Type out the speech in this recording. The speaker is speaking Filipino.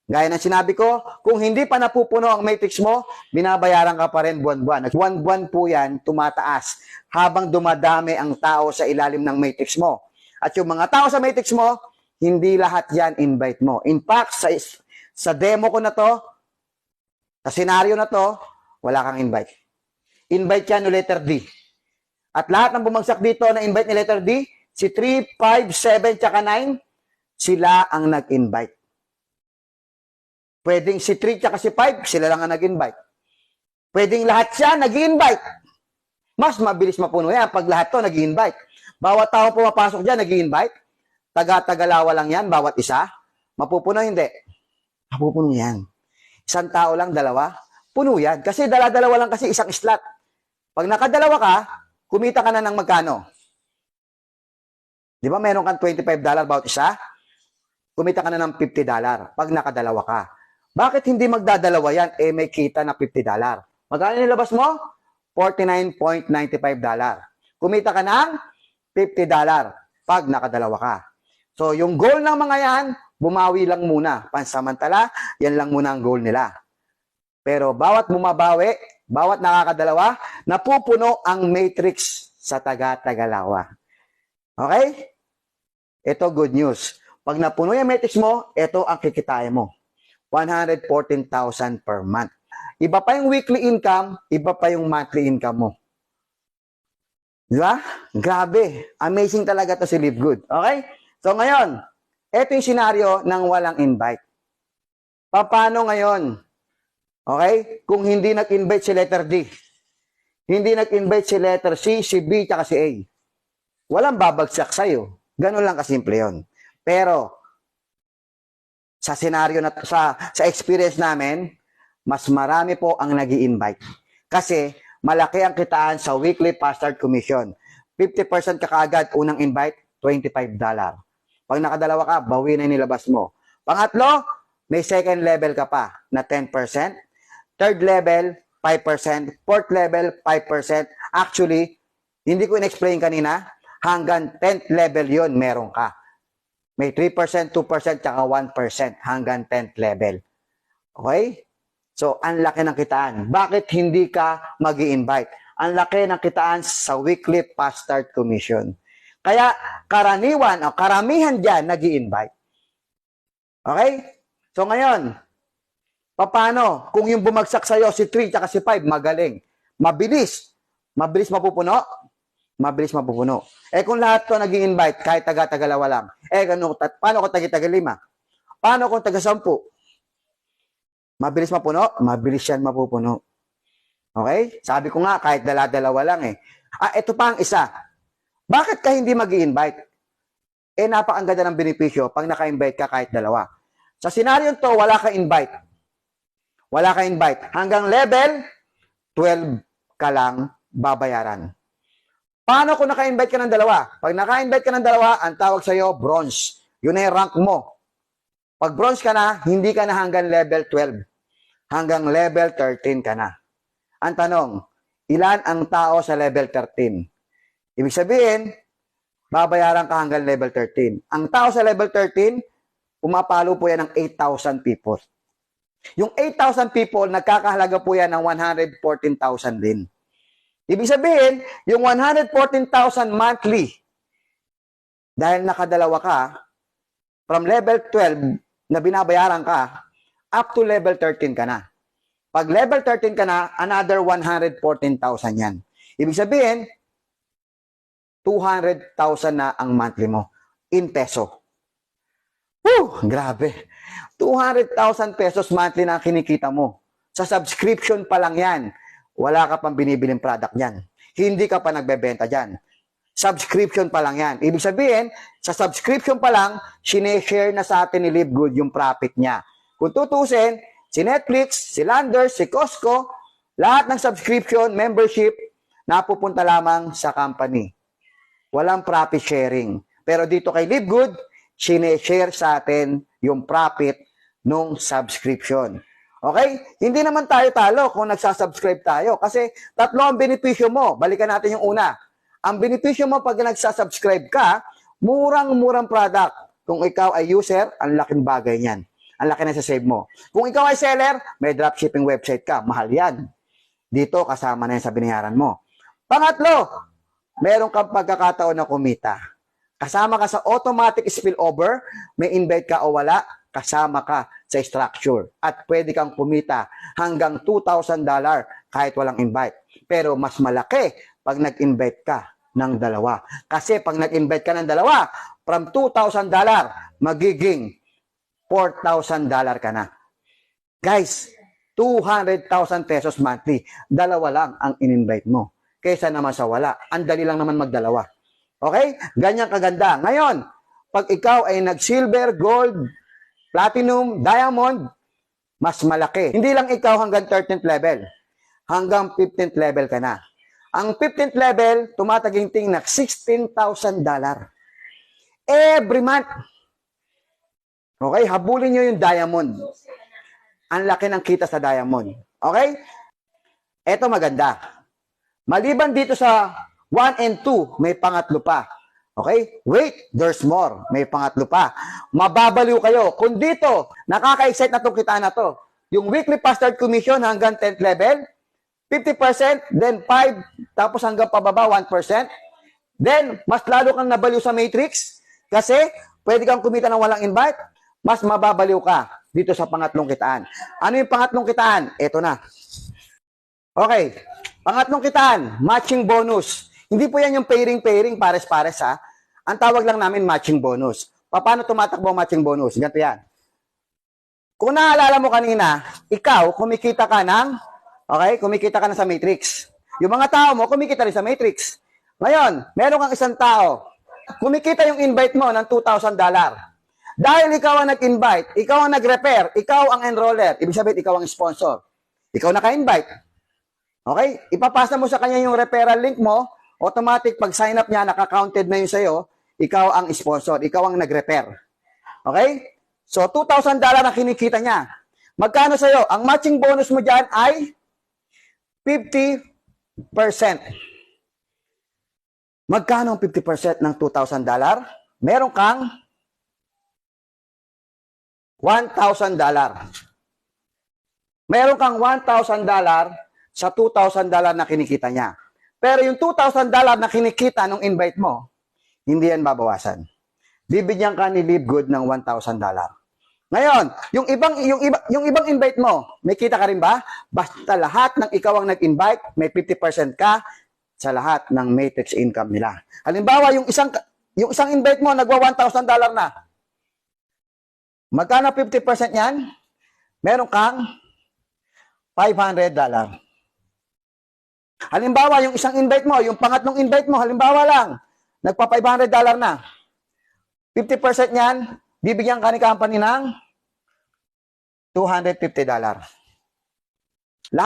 Gaya ng sinabi ko, kung hindi pa napupuno ang matrix mo, binabayaran ka pa rin buwan-buwan. At buwan-buwan po yan, tumataas habang dumadami ang tao sa ilalim ng matrix mo. At yung mga tao sa matrix mo, hindi lahat yan invite mo. In fact, sa demo ko na to, sa senaryo na to, wala kang invite. Invite yan no letter D. At lahat ng bumagsak dito na invite ni letter D, si 3, 5, 7, tsaka 9, sila ang nag-invite. Pwedeng si 3 tsaka si 5, sila lang ang nag-invite. Pwedeng lahat siya nag-invite. Mas mabilis mapuno yan pag lahat to nag-invite. Bawat tao pumapasok dyan, nag-invite. Taga-tagalawa lang yan, bawat isa. Mapupuno, hindi. Mapupuno yan. Isang tao lang, dalawa. Puno yan. Kasi dala-dalawa lang kasi isang slot. Pag nakadalawa ka, kumita ka na ng magkano? Di ba meron kang $25 bawat isa? Kumita ka na ng $50 pag nakadalawa ka. Bakit hindi magdadalawa yan? Eh, may kita na $50. Magkano nilabas mo? $49.95. Kumita ka ng $50 pag nakadalawa ka. So, yung goal ng mga yan, bumawi lang muna. Pansamantala, yan lang muna ang goal nila. Pero bawat bumabawi, bawat nakakadalawa, napupuno ang matrix sa taga-tagalawa. Okay? Ito good news. Pag napuno yung matrix mo, ito ang kikitain mo. 114,000 per month. Iba pa yung weekly income, iba pa yung monthly income mo. Di ba? Grabe. Amazing talaga to si Live Good. Okay? So ngayon, ito yung senaryo ng walang invite. Paano ngayon? Okay? Kung hindi nag-invite si letter D, hindi nag-invite si letter C, si B, tsaka si A. Walang babagsak sa'yo. Ganun lang kasimple yun. Pero, sa senaryo na sa experience namin, mas marami po ang nag-i-invite. Kasi malaki ang kitaan sa weekly pastard commission. 50% ka kaagad unang invite, $25. Pag nakadalawa ka, bawi na nilabas mo. Pangatlo, may second level ka pa na 10%. Third level, 5%. Fourth level, 5%. Actually, hindi ko in-explain kanina, hanggang 10th level yon meron ka. May 3%, 2%, tsaka 1% hanggang 10th level. Okay? So, ang laki ng kitaan. Bakit hindi ka mag-i-invite? Ang laki ng kitaan sa weekly past start commission. Kaya, karaniwan o karamihan dyan nag-i-invite. Okay? So, ngayon, paano? Kung yung bumagsak sa'yo, si 3 tsaka si 5, magaling. Mabilis. Mabilis mapupuno? Mabilis mapupuno. Eh kung lahat to nag-i-invite, kahit taga-tagalawa lang, paano kung taga-5? Paano kung taga-10? Mabilis mapuno? Mabilis yan mapupuno. Okay? Sabi ko nga, kahit dala-dalawa lang eh. Ito pa ang isa. Bakit ka hindi mag-i-invite? Eh, napakaganda ng benepisyo pag naka-invite ka kahit dalawa. Sa senaryo to, wala ka invite. Wala ka invite. Hanggang level 12 ka lang babayaran. Paano kung naka-invite ka ng dalawa? Pag naka-invite ka ng dalawa, ang tawag sa'yo, bronze. Yun ay rank mo. Pag bronze ka na, hindi ka na hanggang level 12. Hanggang level 13 ka na. Ang tanong, ilan ang tao sa level 13? Ibig sabihin, babayaran ka hanggang level 13. Ang tao sa level 13, pumapalo po yan ng 8,000 people. Yung 8,000 people, nagkakahalaga po yan ng 114,000 din. Ibig sabihin, yung 114,000 monthly, dahil nakadalawa ka, from level 12 na binabayaran ka, up to level 13 ka na. Pag level 13 ka na, another 114,000 yan. Ibig sabihin, 200,000 na ang monthly mo in peso. Grabe. 200,000 pesos monthly na kinikita mo. Sa subscription pa lang yan. Wala ka pang binibiling product yan. Hindi ka pa nagbebenta dyan. Subscription pa lang yan. Ibig sabihin, sa subscription pa lang, sineshare na sa atin ni Live Good yung profit niya. Kung tutusin, si Netflix, si Landers, si Costco, lahat ng subscription, membership, napupunta lamang sa company. Walang profit sharing. Pero dito kay Live Good, sineshare sa atin yung profit nung subscription. Okay? Hindi naman tayo talo kung nagsasubscribe tayo kasi tatlo ang benepisyo mo. Balikan natin yung una. Ang benepisyo mo pag nagsasubscribe ka, murang-murang product. Kung ikaw ay user, ang laking bagay niyan. ang laki na sa save mo. Kung ikaw ay seller, may dropshipping website ka, mahal yan. Dito, kasama na yan sa binayaran mo. Pangatlo, meron kang pagkakataon na kumita. Kasama ka sa automatic spillover, may invite ka o wala, kasama ka sa structure. At pwede kang kumita hanggang $2,000 kahit walang invite. Pero mas malaki pag nag-invite ka ng dalawa. Kasi pag nag-invite ka ng dalawa, from $2,000, magiging $4,000 ka na. Guys, 200,000 pesos monthly. Dalawa lang ang in-invite mo. Kaysa naman sa wala. Ang dali lang naman magdalawa. Okay? Ganyan kaganda. Ngayon, pag ikaw ay nag-silver, gold, platinum, diamond, mas malaki. Hindi lang ikaw hanggang 13th level. Hanggang 15th level ka na. Ang 15th level, tumataginting na $16,000. Every month. Okay? Habulin nyo yung diamond. Ang laki ng kita sa diamond. Okay? Ito maganda. Maliban dito sa 1 and 2, may pangatlo pa. Okay? Wait, there's more. May pangatlo pa. Mababaliw kayo. Kung dito, nakaka-excite na itong kita na to. Yung weekly pass start commission hanggang 10th level, 50%, then 5, tapos hanggang pababa, 1%. Then, mas lalo kang nabaliw sa matrix kasi pwede kang kumita ng walang invite, mas mababaliw ka dito sa pangatlong kitaan. Ano yung pangatlong kitaan? Ito na. Okay. Pangatlong kitaan, matching bonus. Hindi po yan yung pairing, pares-pares ha. Ang tawag lang namin matching bonus. Paano tumatakbo ang matching bonus? Ganito yan. Kung naalala mo kanina, ikaw, kumikita ka na sa matrix. Yung mga tao mo, kumikita rin sa matrix. Ngayon, meron kang isang tao, kumikita yung invite mo ng $2,000. Dahil ikaw ang nag-invite, ikaw ang nag-repair, ikaw ang enroller, ibig sabihin, ikaw ang sponsor. Ikaw naka-invite. Okay? Ipapasa mo sa kanya yung referral link mo, automatic, pag sign up niya, naka-counted na yun sa'yo, ikaw ang sponsor, ikaw ang nag-repair. Okay? So, $2,000 ang kinikita niya. Magkano sa'yo? Ang matching bonus mo dyan ay 50%. Magkano ang 50% ng $2,000? Meron kang $1,000. Meron kang $1,000 sa $2,000 na kinikita niya. Pero yung $2,000 na kinikita nung invite mo, hindi yan babawasan. Bibigyan ka ni Live Good ng $1,000. Ngayon, yung ibang invite mo, may kita ka rin ba? Basta lahat ng ikaw ang nag-invite, may 50% ka sa lahat ng matrix income nila. Halimbawa, yung isang invite mo, nagwa $1,000 na. Magkano 50% yan? Meron kang $500. Halimbawa, yung isang invite mo, yung pangatlong invite mo, halimbawa lang, nagpa $500 na. 50% yan, bibigyan ka ni company ng $250.